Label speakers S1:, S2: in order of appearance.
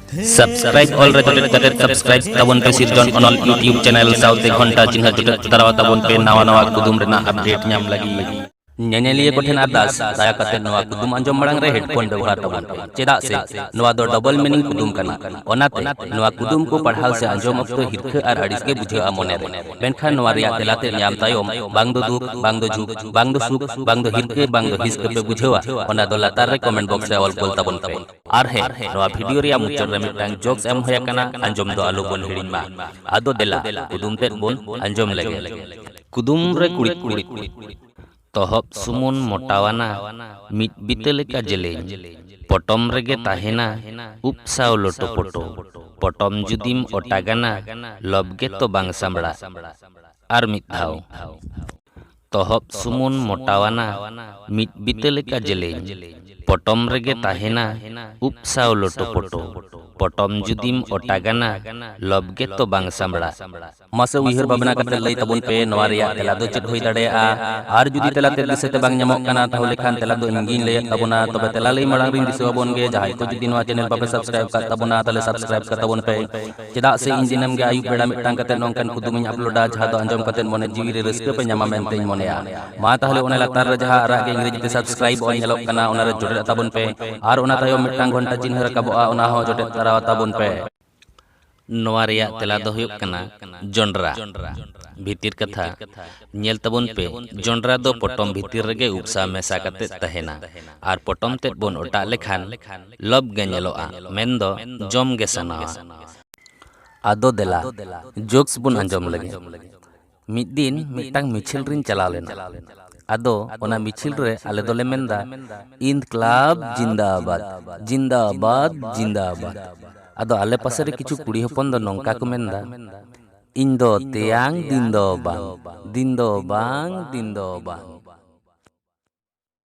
S1: Subscribe already kate subscribe tabon pe Sirjon Onol YouTube channel saute घंटा चिन्ह जुटे तराव tabon pe nawa kudum rena update nyam lagi nyanyilia ko then ardas daya kate nawa kudum anjom marang re headphone ବ୍ୟବହାର tabon pe chedak se nawa do double meaning kudum kana onate nawa kudum ko padhal se anjom okto hirkha ar adis ge bujha mone re menkhan nawa riya telate nyam tayom bang do duk bang do juk bang do suk bang do hirke bang do his ke pe bujhawa ona do latar re comment box re ol kol tabon pe ar he nawa video riya muchar re mitang jokes em hoya kana anjom do alo bon hirin ma ado dela kudum te bon anjom lage kudum re kurit kurit tohop sumun motawana mit biteleka jeleng potom rege tahena upsau loto poto potom judim otagana lobge to bang sambra ar mit dhau tohop sumun motawana mit biteleka jeleng potom rege tahena upsau loto poto potom judim otagana lobge to bang sambra masa uihar babna kate lay tabon pe nowa riya tela do chet hoy dadeya ar judi tela te disete bang nyamok kana tahole khan tela do ingin lay tabona tobe tela lay marang rin disabon ge jahay ko judi nowa channel bape subscribe ka tabona tale subscribe ka tabon pe chedak se injinam ge ayu beda mitang kate nongkan kudum nya uploada jaha do anjom kate mone jiwi re reska pe nyama mente moneya ma tahole ona latar re jaha ara ge ingreji te subscribe on nyelok kana ona re jode tabon pe ar ona tayo mitang घंटा चिन्ह rakaboa ona ho jode tarawa tabon pe nowa riya tela do huyuk kana jonra भितिर कथा nail तबन पे जोंड्रा दो पटम भितिर रगे उपसा मेसा कते तहेना are पटम ते bone ओटा लेखान लब गे नेलोआ मेनदो जम गे सनावा आदो देला जोक्स बुन अंजम लगे मिद दिन मिटंग मिछिल रिन चला लेना आदो ओना मिछिल रे आले दोले मेंदा इनकलाब जिंदाबाद जिंदाबाद जिंदाबाद आदो आले पासे रे किछु कुड़ी हपन दो नंका को मेंदा Indo tiang dindo bang